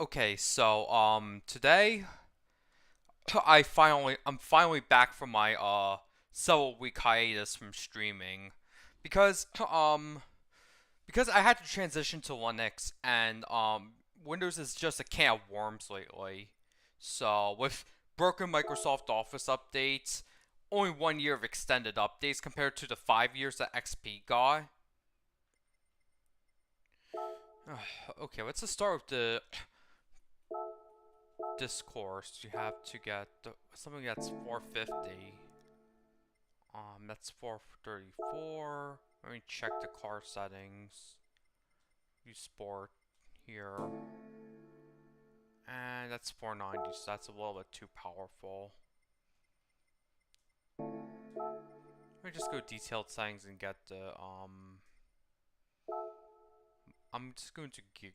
Okay, so today I'm finally back from my several week hiatus from streaming because because I had to transition to Linux and Windows is just a can of worms lately. So with broken Microsoft Office updates, only 1 year of extended updates compared to the 5 years that XP got. Okay, let's just start with the discourse. You have to get something that's 450. That's 434. Let me check the car settings. Use sport here. And that's 490, so that's a little bit too powerful. Let me just go detailed settings and get the I'm just going to get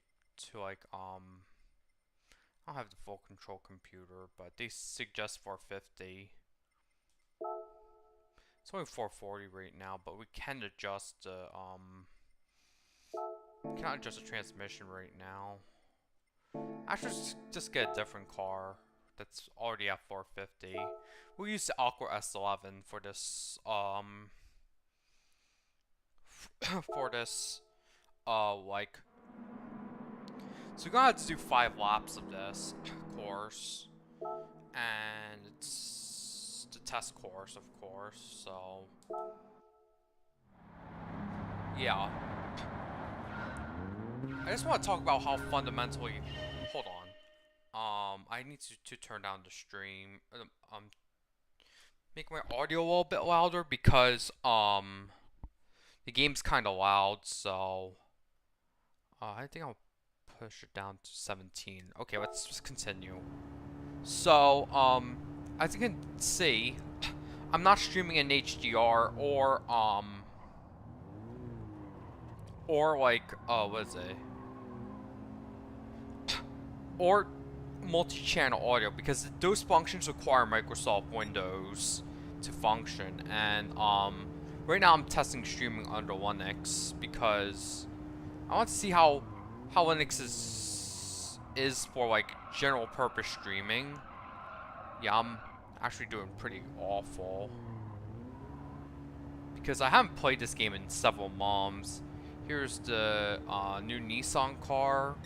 to like I don't have the full control computer, but they suggest 450. It's only 440 right now, but we can adjust the we cannot adjust the transmission right now. Actually, just get a different car that's already at 450. We'll use the Aqua S11 for this for this like, so we're gonna have to do 5 laps of this course, and it's the test course, of course. So yeah, I just want to talk about how fundamentally. Hold on. I need to turn down the stream. Make my audio a little bit louder because the game's kind of loud. So I think I'll push it down to 17. Okay, let's just continue. So as you can see, I'm not streaming in HDR or like what is it? Or multi-channel audio, because those functions require Microsoft Windows to function. And right now I'm testing streaming under Linux because I want to see how Linux is for like general purpose streaming. Yeah, I'm actually doing pretty awful because I haven't played this game in several months. Here's the new Nissan car.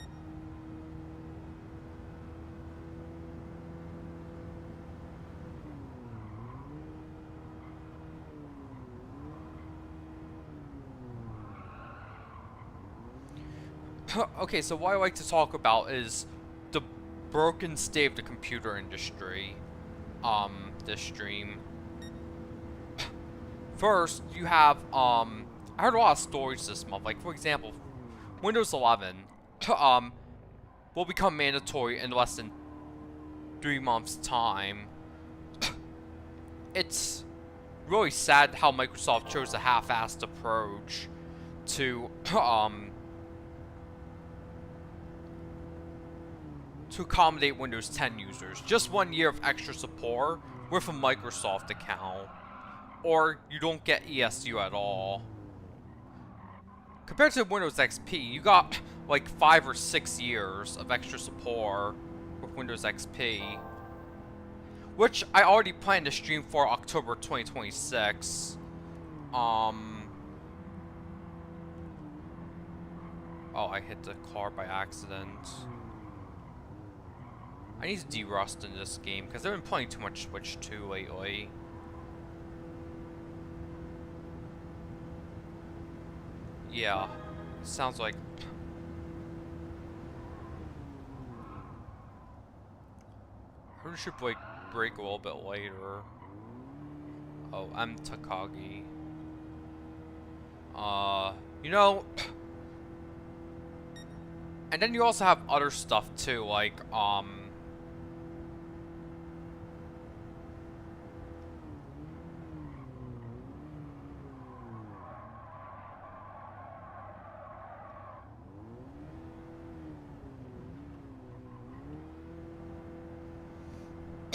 Okay, so what I like to talk about is the broken state of the computer industry. This stream. First, you have I heard a lot of stories this month. Like, for example, Windows 11 will become mandatory in less than 3 months' time. It's really sad how Microsoft chose a half-assed approach to accommodate Windows 10 users. Just 1 year of extra support with a Microsoft account, or you don't get ESU at all. Compared to Windows XP, you got like 5 or 6 years of extra support with Windows XP, which I already plan to stream for October 2026. Oh, I hit the car by accident. I need to de-rust in this game because I've been playing too much Switch 2 lately. Yeah, sounds like. I should break a little bit later. Oh, I'm Takagi. You know. And then you also have other stuff too, like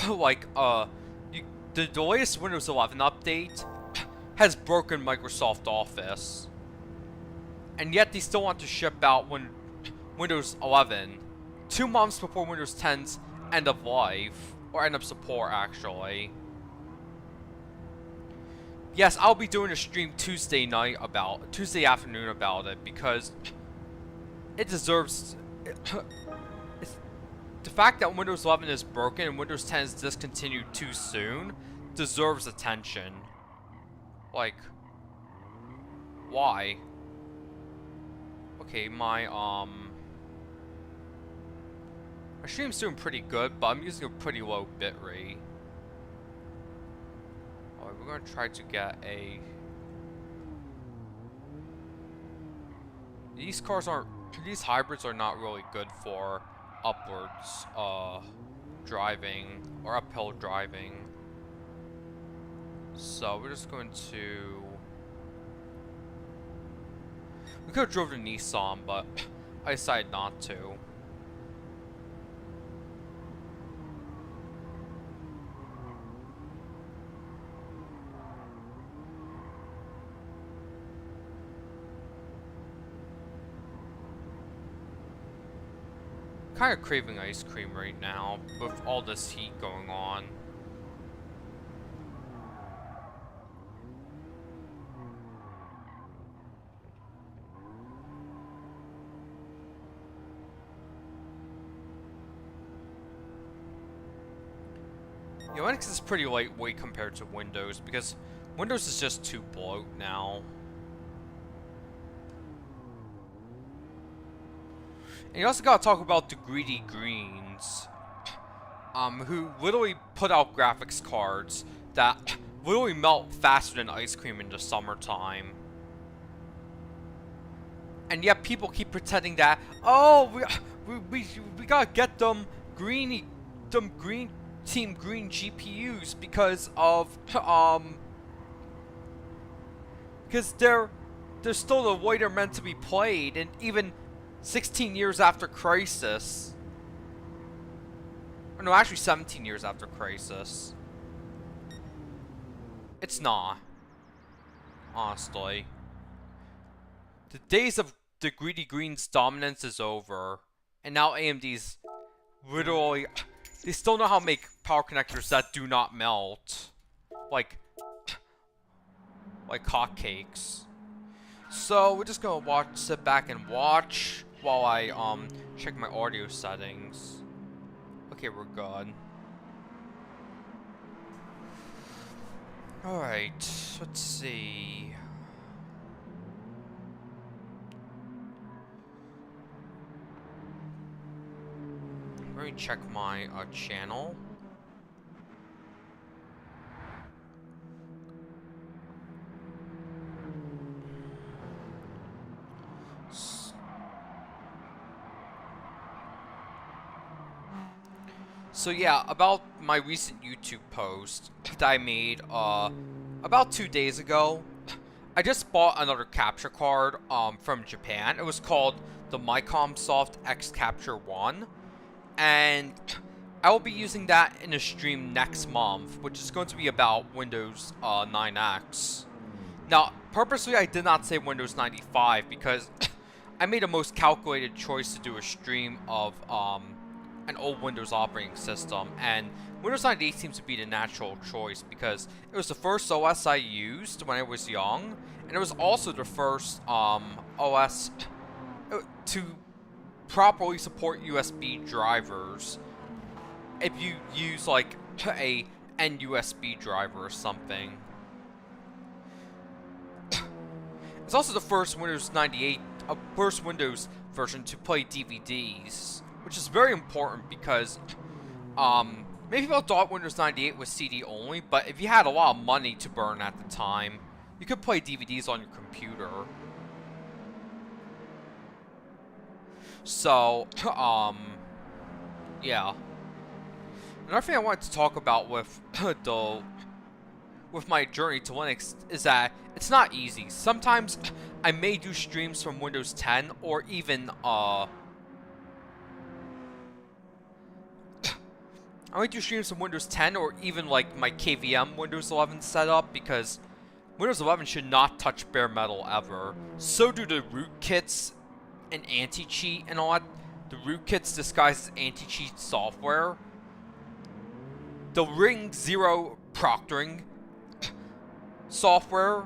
like the latest Windows 11 update has broken Microsoft Office, and yet they still want to ship out Windows 11 2 months before Windows 10's end of life, or end of support actually. Yes, I'll be doing a stream Tuesday afternoon about it, because it deserves. The fact that Windows 11 is broken and Windows 10 is discontinued too soon deserves attention. Like, why? Okay, my stream's doing pretty good, but I'm using a pretty low bitrate. Alright, we're gonna try to get a... These hybrids are not really good for upwards, driving, or uphill driving. So, we're just going to... We could have drove the Nissan, but I decided not to. Kind of craving ice cream right now with all this heat going on. Yeah, Linux is pretty lightweight compared to Windows, because Windows is just too bloat now. And you also gotta talk about the greedy Greens, who literally put out graphics cards that literally melt faster than ice cream in the summertime. And yet people keep pretending that, oh, we gotta get them green Team Green GPUs because of, because they're still the way they're meant to be played, and even 16 years after Crisis. Or no, actually 17 years after Crisis. It's not. Honestly. The days of the greedy Greens' dominance is over. And now AMD's literally... They still know how to make power connectors that do not melt. Like hotcakes. So, we're just gonna sit back and watch while I, check my audio settings. Okay, we're good. Alright, let's see. Let me check my, channel. So yeah, about my recent YouTube post that I made about 2 days ago. I just bought another capture card from Japan. It was called the Micomsoft X Capture 1, and I will be using that in a stream next month, which is going to be about Windows 9X. Now, purposely I did not say Windows 95 because I made a most calculated choice to do a stream of an old Windows operating system, and Windows 98 seems to be the natural choice because it was the first OS I used when I was young, and it was also the first OS to properly support USB drivers if you use like a NUSB driver or something. It's also the first Windows 98, first Windows version to play DVDs, which is very important because, many people thought Windows 98 was CD only, but if you had a lot of money to burn at the time, you could play DVDs on your computer. So, yeah. Another thing I wanted to talk about with with my journey to Linux is that it's not easy. Sometimes I may do streams from Windows 10 or even I might do streams from Windows 10 or even like my KVM Windows 11 setup, because Windows 11 should not touch bare metal ever. So do the rootkits and anti-cheat and all that. the rootkits disguised as anti-cheat software, the Ring Zero proctoring software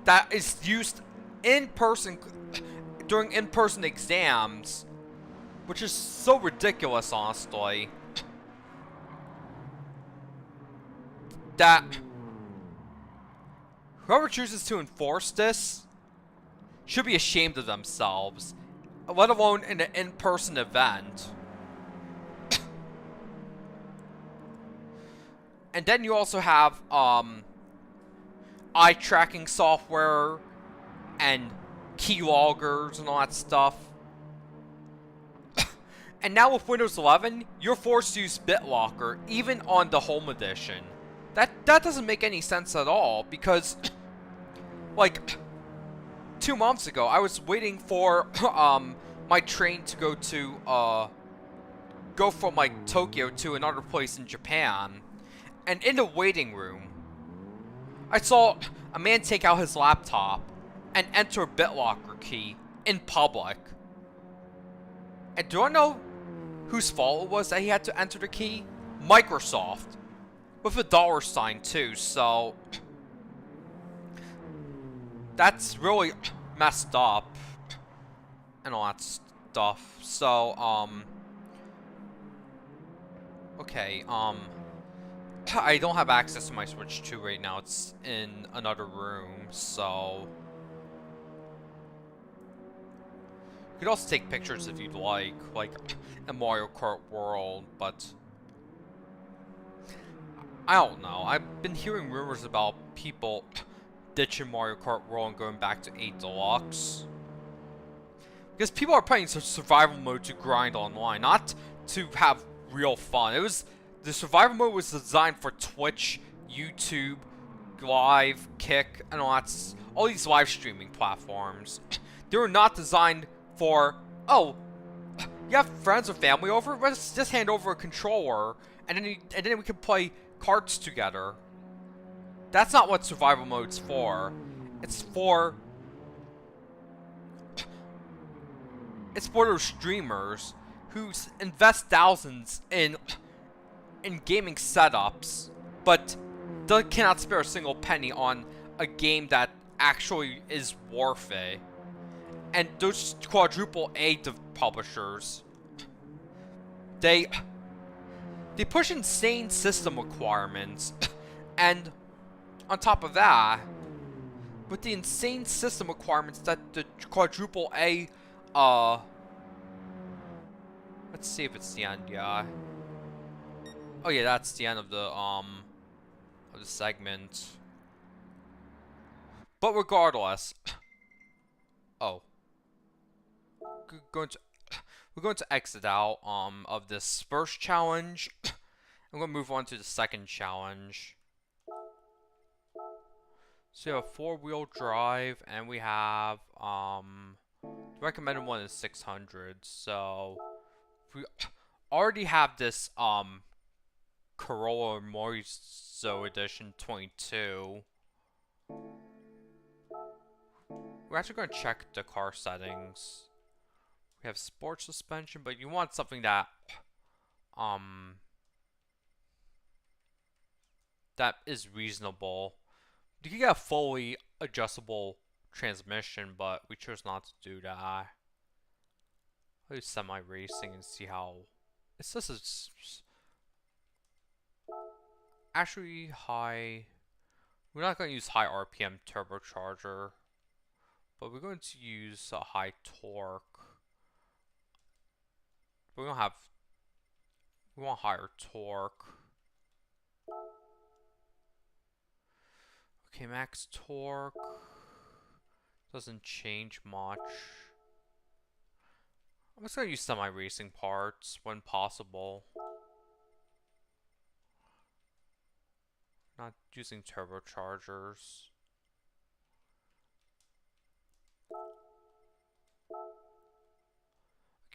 that is used in person during in-person exams, which is so ridiculous, honestly, that whoever chooses to enforce this should be ashamed of themselves, let alone in an in-person event. And then you also have eye tracking software and keyloggers and all that stuff. And now with Windows 11, you're forced to use BitLocker even on the Home Edition. That doesn't make any sense at all, because like 2 months ago I was waiting for my train to go from like Tokyo to another place in Japan, and in the waiting room I saw a man take out his laptop and enter a BitLocker key in public. And do I know whose fault it was that he had to enter the key? Microsoft. With a $sign too, so that's really messed up and all that stuff. So, okay, I don't have access to my Switch 2 right now. It's in another room, so you could also take pictures if you'd like in Mario Kart World, but I don't know. I've been hearing rumors about people ditching Mario Kart World and going back to 8 Deluxe. Because people are playing survival mode to grind online, not to have real fun. The survival mode was designed for Twitch, YouTube, Live, Kick, and all these live streaming platforms. They were not designed for, oh, you have friends or family over? Let's just hand over a controller, and then we can play cards together. That's not what survival mode's for. It's for those streamers who invest thousands in gaming setups, but they cannot spare a single penny on a game that actually is worth it. And those quadruple A publishers, they push insane system requirements, and on top of that, with the insane system requirements that the quadruple A, let's see if it's the end, yeah. Oh yeah, that's the end of the segment. But regardless, oh, we're going to exit out of this first challenge. I'm gonna move on to the second challenge. So we have 4-wheel drive, and we have the recommended one is 600. So we already have this Corolla Morizo Edition 22. We're actually going to check the car settings. We have sport suspension, but you want something that that is reasonable. You can get a fully adjustable transmission, but we chose not to do that. I'll do semi-racing and see how. It's just actually high. We're not going to use high RPM turbocharger, but we're going to use a high torque. We want higher torque. Okay, max torque doesn't change much. I'm just gonna use semi-racing parts when possible. Not using turbochargers.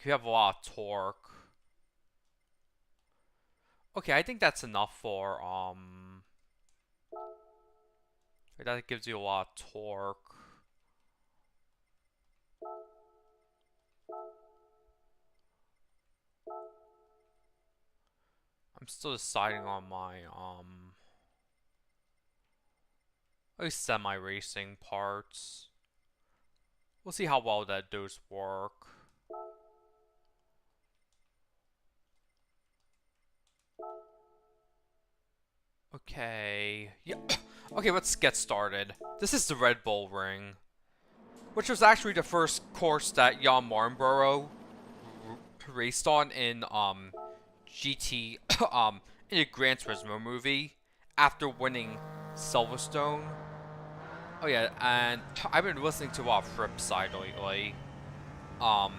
You have a lot of torque. Okay, I think that's enough for that gives you a lot of torque. I'm still deciding on my, at least semi-racing parts. We'll see how well those work. Okay, yeah. Okay, let's get started. This is the Red Bull Ring, which was actually the first course that Jan Martinborough raced on in GT in the Gran Turismo movie after winning Silverstone. Oh yeah, and I've been listening to a lot of Ripside lately. Well,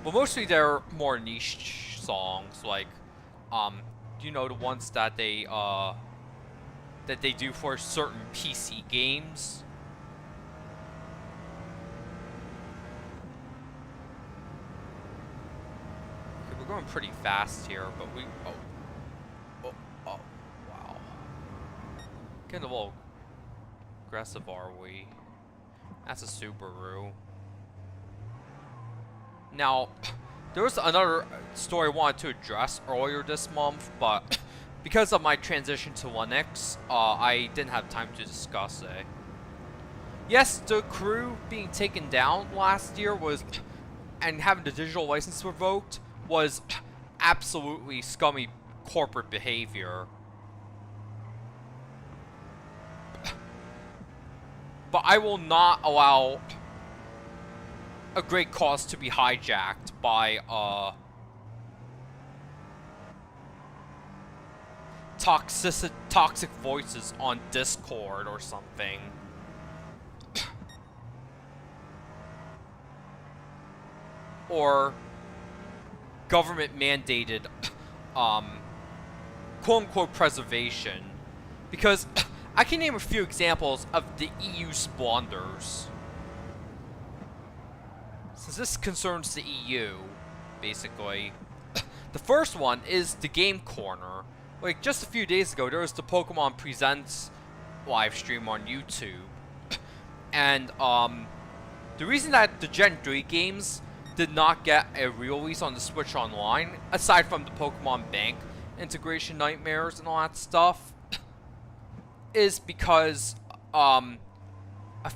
mostly they're more niche songs, like you know, the ones that they do for certain PC games. Okay, we're going pretty fast here, but we oh wow, getting a little aggressive, are we? That's a Subaru. Now, there was another story I wanted to address earlier this month, but because of my transition to Linux, I didn't have time to discuss it. Yes, the crew being taken down last year was, and having the digital license revoked, was absolutely scummy corporate behavior. But I will not allow a great cause to be hijacked by toxic voices on Discord or something. Or government mandated quote-unquote preservation. Because I can name a few examples of the EU spawners. Since this concerns the EU, basically. The first one is the Game Corner. Like, just a few days ago, there was the Pokemon Presents live stream on YouTube. And, the reason that the Gen 3 games did not get a re-release on the Switch Online, aside from the Pokemon Bank integration nightmares and all that stuff, is because, a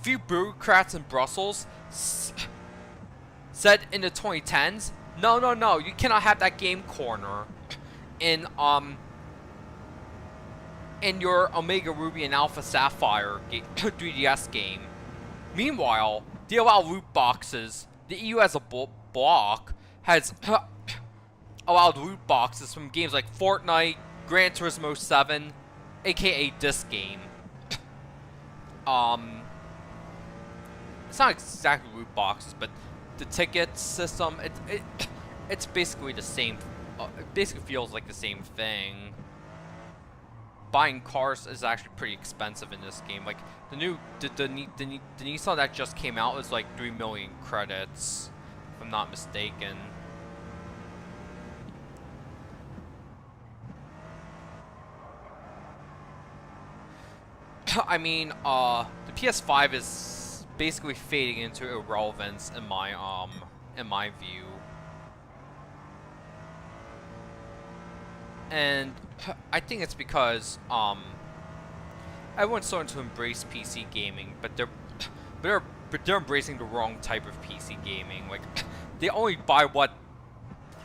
few bureaucrats in Brussels said in the 2010s, no, you cannot have that Game Corner in your Omega Ruby and Alpha Sapphire 3DS game. Meanwhile, they allow loot boxes. The EU as a block has allowed loot boxes from games like Fortnite, Gran Turismo 7, aka this game. It's not exactly loot boxes, but the ticket system, it's basically the same. It basically feels like the same thing. Buying cars is actually pretty expensive in this game. Like the Nissan that just came out is like 3 million credits, if I'm not mistaken. I mean, the PS5 is basically fading into irrelevance in my view. And I think it's because everyone's starting to embrace PC gaming, but they're embracing the wrong type of PC gaming. Like, they only buy what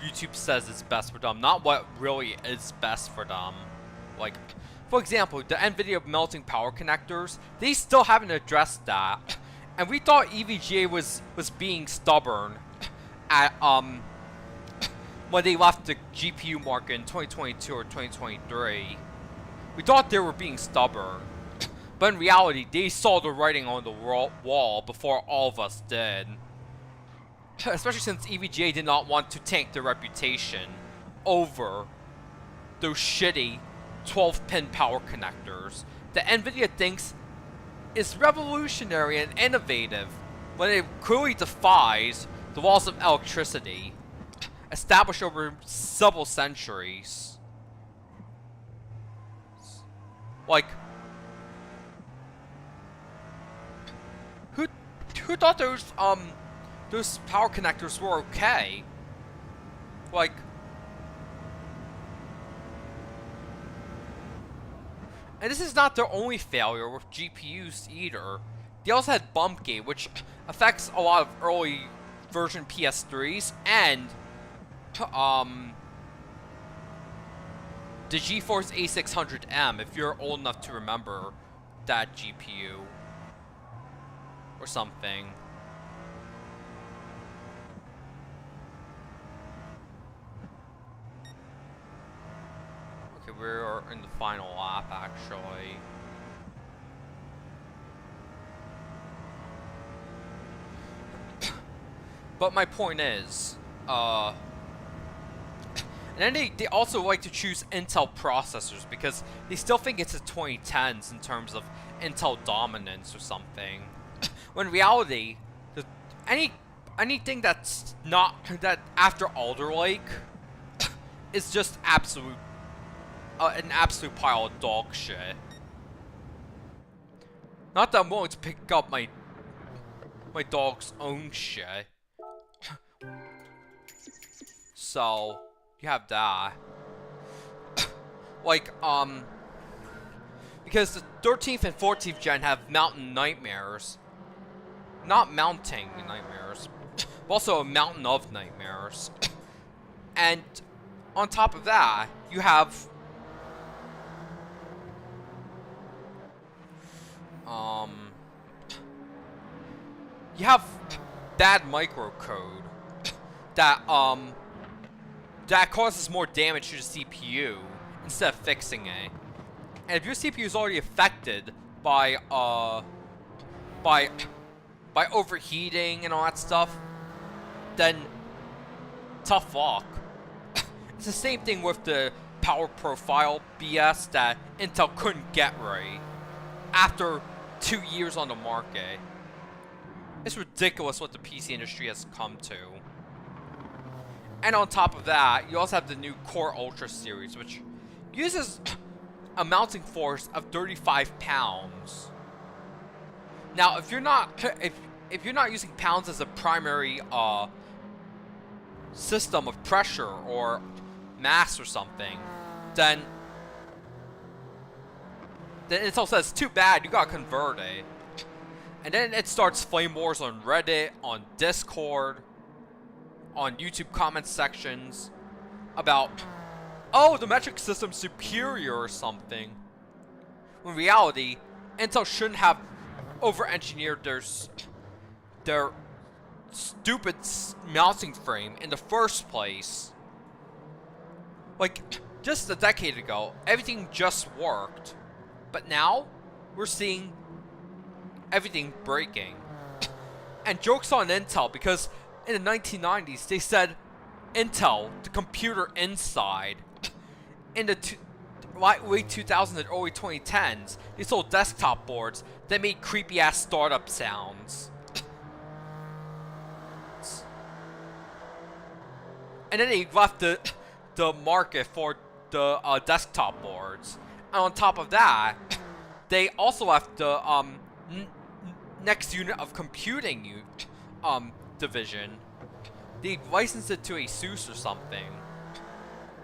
YouTube says is best for them, not what really is best for them. Like, for example, the NVIDIA melting power connectors, they still haven't addressed that. And we thought EVGA was being stubborn at when they left the GPU market in 2022 or 2023. We thought they were being stubborn, but in reality, they saw the writing on the wall before all of us did. Especially since EVGA did not want to tank their reputation over those shitty 12-pin power connectors that NVIDIA thinks is revolutionary and innovative when it clearly defies the laws of electricity established over several centuries. Like, who thought those power connectors were okay? Like, And this is not their only failure with GPUs either. They also had bump gate, which affects a lot of early version PS3s and the GeForce A600M, if you're old enough to remember that GPU or something. Okay, we're in the final lap actually. But my point is, and then they also like to choose Intel processors because they still think it's the 2010s in terms of Intel dominance or something. When in reality, anything that's not that after Alder Lake is just an absolute pile of dog shit. Not that I'm willing to pick up my dog's own shit. So, you have that. Like, because the 13th and 14th gen have mountain nightmares. Not mounting nightmares, but also a mountain of nightmares. And on top of that, you have bad microcode that that causes more damage to the CPU instead of fixing it. And if your CPU is already affected by overheating and all that stuff, then tough luck. It's the same thing with the power profile BS that Intel couldn't get right after 2 years on the market. It's ridiculous what the PC industry has come to. And on top of that, you also have the new Core Ultra series, which uses a mounting force of 35 pounds. Now, if you're not using pounds as a primary system of pressure or mass or something, then Intel says, too bad, you gotta convert it. And then it starts flame wars on Reddit, on Discord, on YouTube comment sections about, oh, the metric system's superior or something. When in reality, Intel shouldn't have over-engineered their stupid mounting frame in the first place. Like, just a decade ago, everything just worked. But now, we're seeing everything breaking. And joke's on Intel, because in the 1990s, they said, Intel, the computer inside. In the late 2000s and early 2010s, they sold desktop boards that made creepy-ass startup sounds. And then they left the market for the desktop boards. And on top of that, they also left the next unit of computing division. They licensed it to ASUS or something.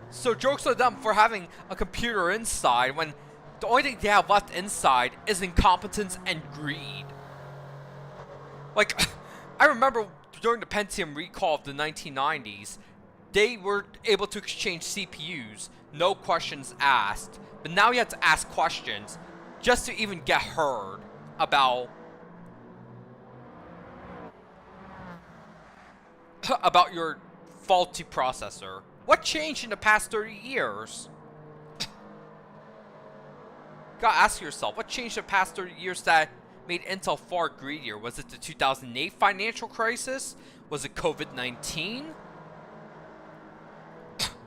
So jokes on them for having a computer inside when the only thing they have left inside is incompetence and greed. Like, I remember during the Pentium recall of the 1990s, they were able to exchange CPUs, no questions asked. But now you have to ask questions just to even get heard about your faulty processor. What changed in the past 30 years? Gotta ask yourself, what changed in the past 30 years that made Intel far greedier? Was it the 2008 financial crisis? Was it COVID-19?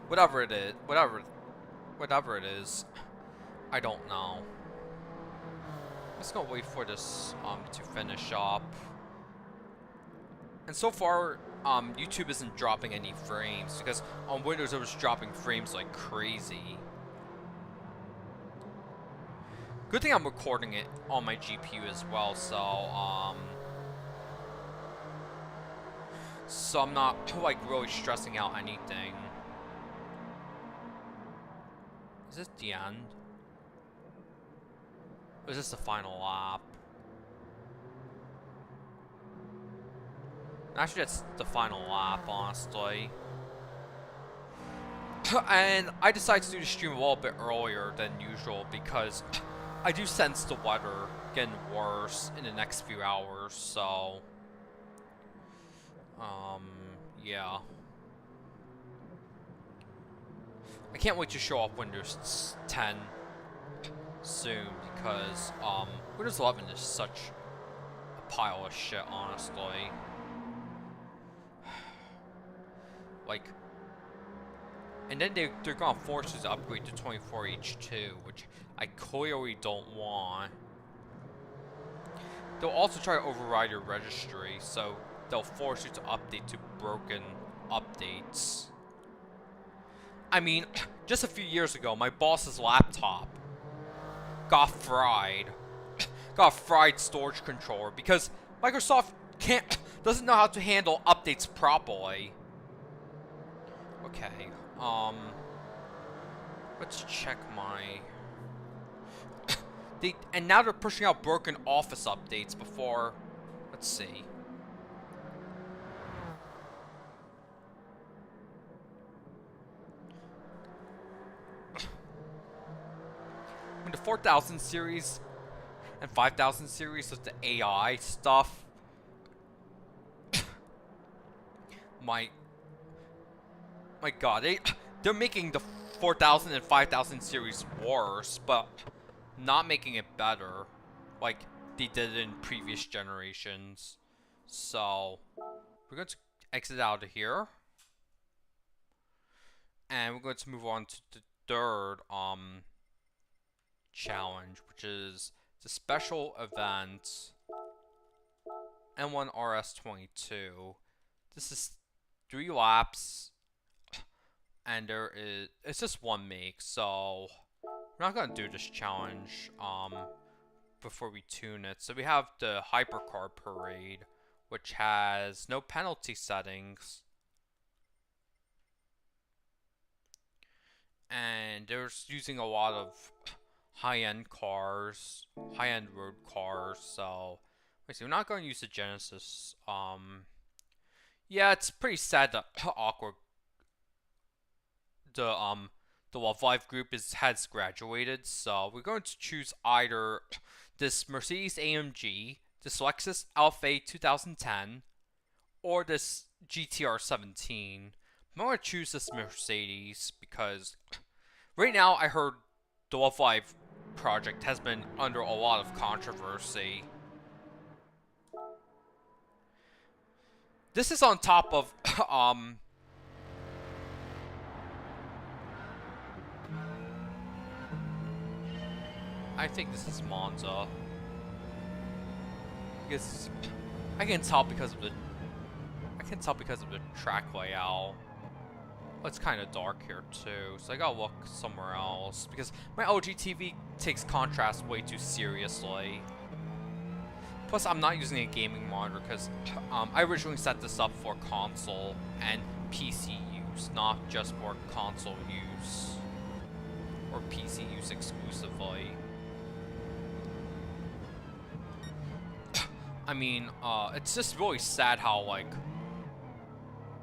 Whatever it is, I don't know. Let's go wait for this to finish up. And so far, YouTube isn't dropping any frames, because on Windows it was dropping frames like crazy. Good thing I'm recording it on my GPU as well, so I'm not like really stressing out anything. Is this the end? Or is this the final lap? Actually, that's the final lap, honestly. And I decided to do the stream a little bit earlier than usual because I do sense the weather getting worse in the next few hours, so... yeah. I can't wait to show off Windows 10 soon because, Windows 11 is such a pile of shit, honestly. Like... And then they're gonna force us to upgrade to 24H2, which I clearly don't want. They'll also try to override your registry, so they'll force you to update to broken updates. I mean, just a few years ago, my boss's laptop got fried. Got a fried storage controller because Microsoft doesn't know how to handle updates properly. Okay, let's check my... and now they're pushing out broken Office updates before... Let's see. When the 4000 series and 5000 series with the AI stuff... my god, they're making the 4000 and 5000 series worse, but not making it better, like they did in previous generations. So, we're going to exit out of here. And we're going to move on to the third, challenge, which is the special event N1RS22. This is 3 laps. And it's just one make, so we're not gonna do this challenge before we tune it. So we have the Hypercar Parade, which has no penalty settings, and they're using a lot of high-end cars, high-end road cars. So we're not gonna use the Genesis. Yeah, it's pretty sad that awkward. The Love Life group has graduated, so we're going to choose either this Mercedes AMG, this Lexus Alpha 2010, or this GTR 17. I'm going to choose this Mercedes because right now I heard the Love Life project has been under a lot of controversy. This is on top of I think this is Monza. Because I can tell because of the track layout. Well, it's kind of dark here too, so I gotta look somewhere else because my OG TV takes contrast way too seriously. Plus, I'm not using a gaming monitor because I originally set this up for console and PC use, not just for console use or PC use exclusively. I mean, it's just really sad how, like,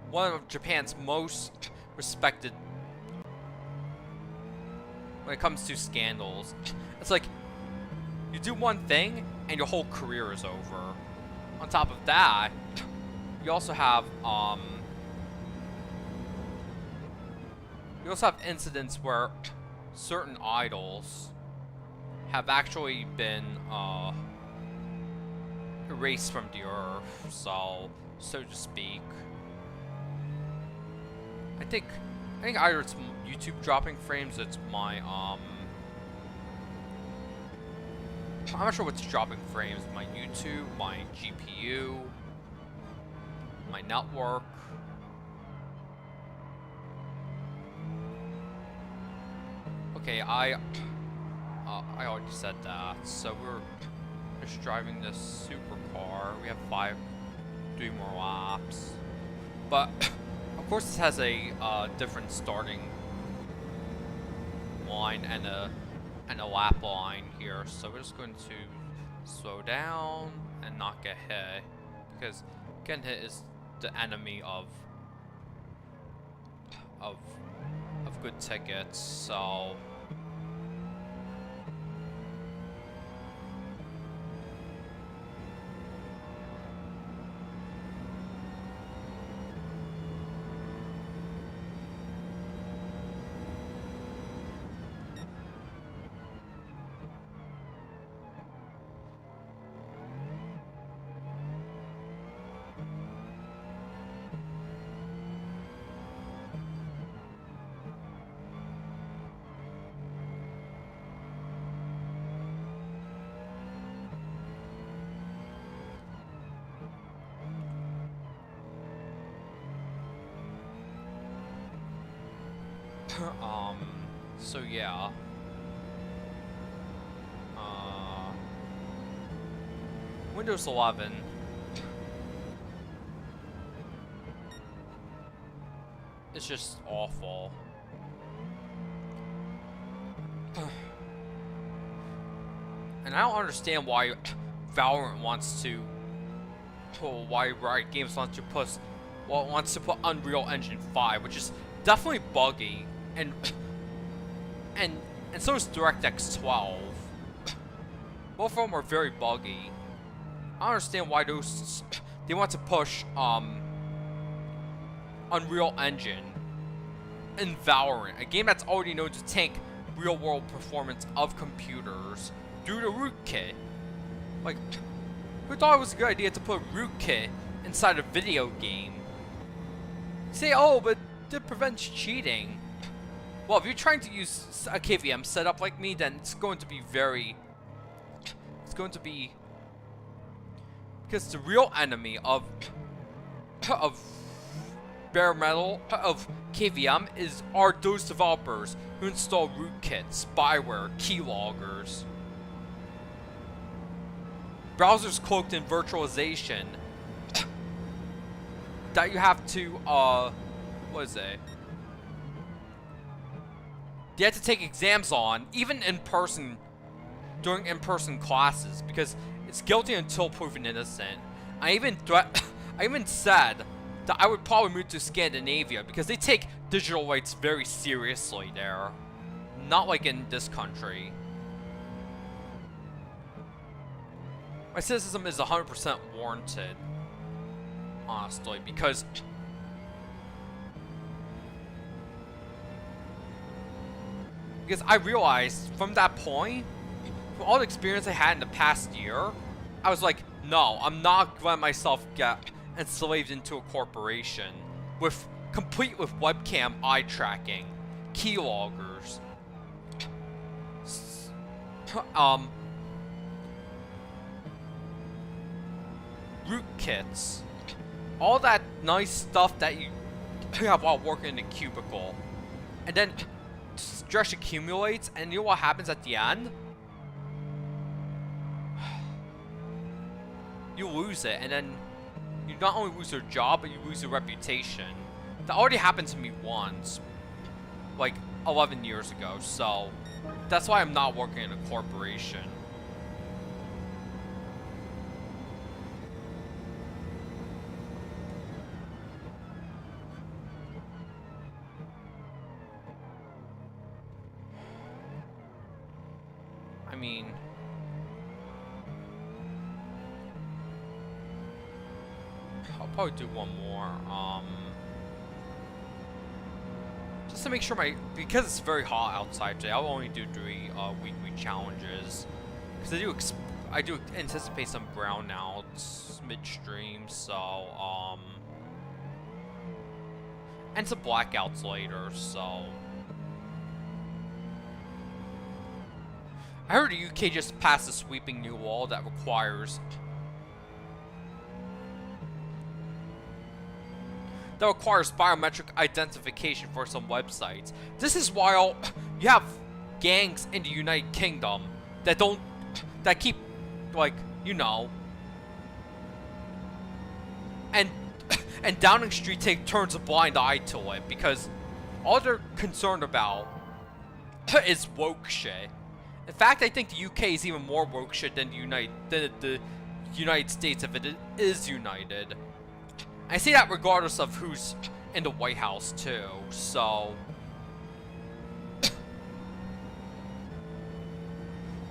one of Japan's most respected when it comes to scandals, it's like, you do one thing, and your whole career is over. On top of that, you also have, incidents where certain idols have actually been, erased from the earth, so to speak. I think either it's YouTube dropping frames, it's my I'm not sure what's dropping frames. My YouTube, my GPU, my network. Okay, I already said that. So we're just driving this supercar. We have 3 more laps. But of course, this has a different starting line and and a lap line here, so we're just going to slow down and not get hit, because getting hit is the enemy of good tickets. So so yeah. Windows 11. It's just awful. And I don't understand why Valorant wants to, or why Riot Games wants to put Unreal Engine 5, which is definitely buggy, and so is DirectX 12. Both of them are very buggy. I don't understand why they want to push Unreal Engine in Valorant, a game that's already known to tank real-world performance of computers due to rootkit. Like, who thought it was a good idea to put rootkit inside a video game? You say, oh, but it prevents cheating. Well, if you're trying to use a KVM setup like me, then it's going to be because the real enemy of bare metal of KVM are those developers who install rootkit, spyware, keyloggers, browsers cloaked in virtualization that you have to what is it? You have to take exams on, even in person, during in-person classes, because it's guilty until proven innocent. I even said that I would probably move to Scandinavia because they take digital rights very seriously there. Not like in this country. My cynicism is 100% warranted, honestly, because I realized from that point, from all the experience I had in the past year, I was like, no, I'm not letting myself get enslaved into a corporation complete with webcam eye tracking, keyloggers, rootkits, all that nice stuff that you have while working in a cubicle, and then stress accumulates, and you know what happens at the end? You lose it, and then you not only lose your job, but you lose your reputation. That already happened to me once, like 11 years ago, so that's why I'm not working in a corporation. I mean, I'll probably do one more, just to make sure because it's very hot outside today, I'll only do 3 weekly challenges, because I do anticipate some brownouts midstream, so, and some blackouts later, so. I heard the UK just passed a sweeping new law that requires biometric identification for some websites. This is while you have gangs in the United Kingdom that keep, like, you know, and Downing Street turns a blind eye to it because all they're concerned about is woke shit. In fact, I think the UK is even more woke shit than the United States if it is united. I say that regardless of who's in the White House too. So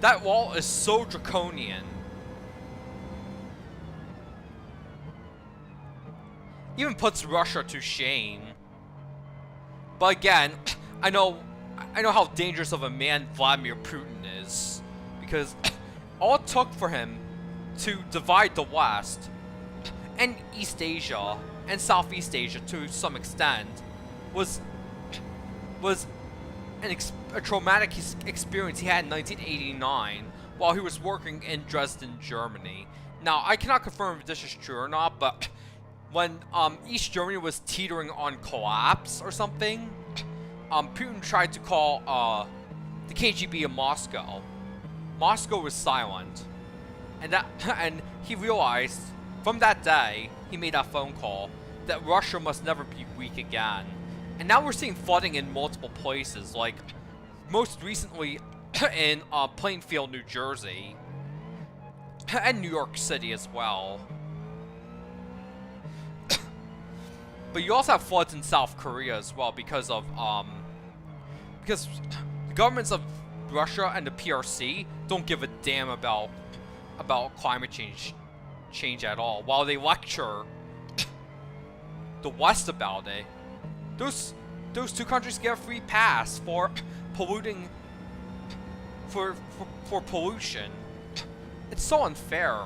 that wall is so draconian. Even puts Russia to shame. But again, I know how dangerous of a man Vladimir Putin is, because all it took for him to divide the West and East Asia and Southeast Asia to some extent was a traumatic experience he had in 1989 while he was working in Dresden, Germany. Now, I cannot confirm if this is true or not, but when East Germany was teetering on collapse or something, Putin tried to call the KGB in Moscow. Moscow was silent, and he realized from that day he made that phone call that Russia must never be weak again. And now we're seeing flooding in multiple places, like most recently in Plainfield, New Jersey, and New York City as well. But you also have floods in South Korea as well because the governments of Russia and the PRC don't give a damn about climate change at all, while they lecture the West about it. Those two countries get a free pass for polluting for pollution. It's so unfair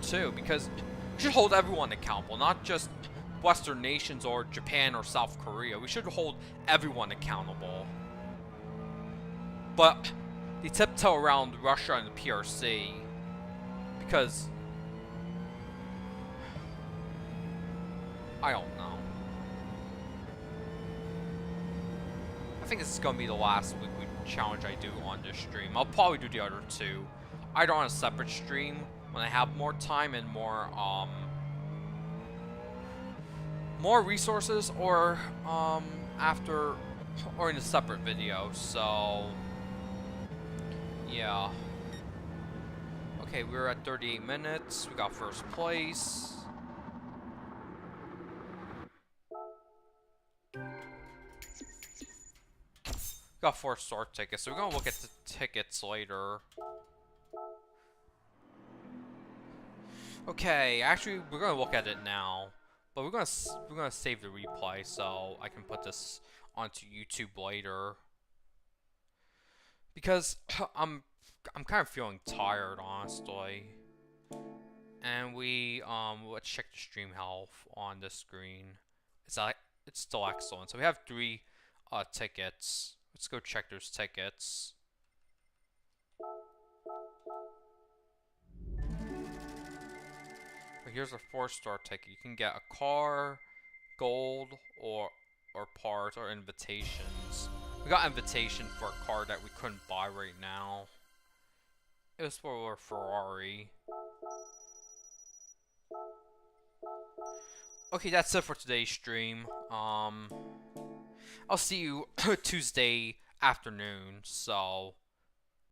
too, because we should hold everyone accountable, not just Western nations or Japan or South Korea. We should hold everyone accountable. But they tiptoe around Russia and the PRC because I don't know. I think this is gonna be the last weekly challenge I do on this stream. I'll probably do the other two either on a separate stream when I have more time and more resources, or after, or in a separate video. So yeah. Okay, we're at 38 minutes. We got first place. Got 4-star tickets, so we're gonna look at the tickets later. Okay, actually, we're gonna look at it now, but we're gonna save the replay so I can put this onto YouTube later, because I'm kind of feeling tired, honestly. And let's check the stream health on this screen. It's still excellent. So we have 3 tickets. Let's go check those tickets. Here's a 4-star ticket. You can get a car, gold, or parts, or invitations. We got invitation for a car that we couldn't buy right now. It was for a Ferrari. Okay, that's it for today's stream. I'll see you Tuesday afternoon, so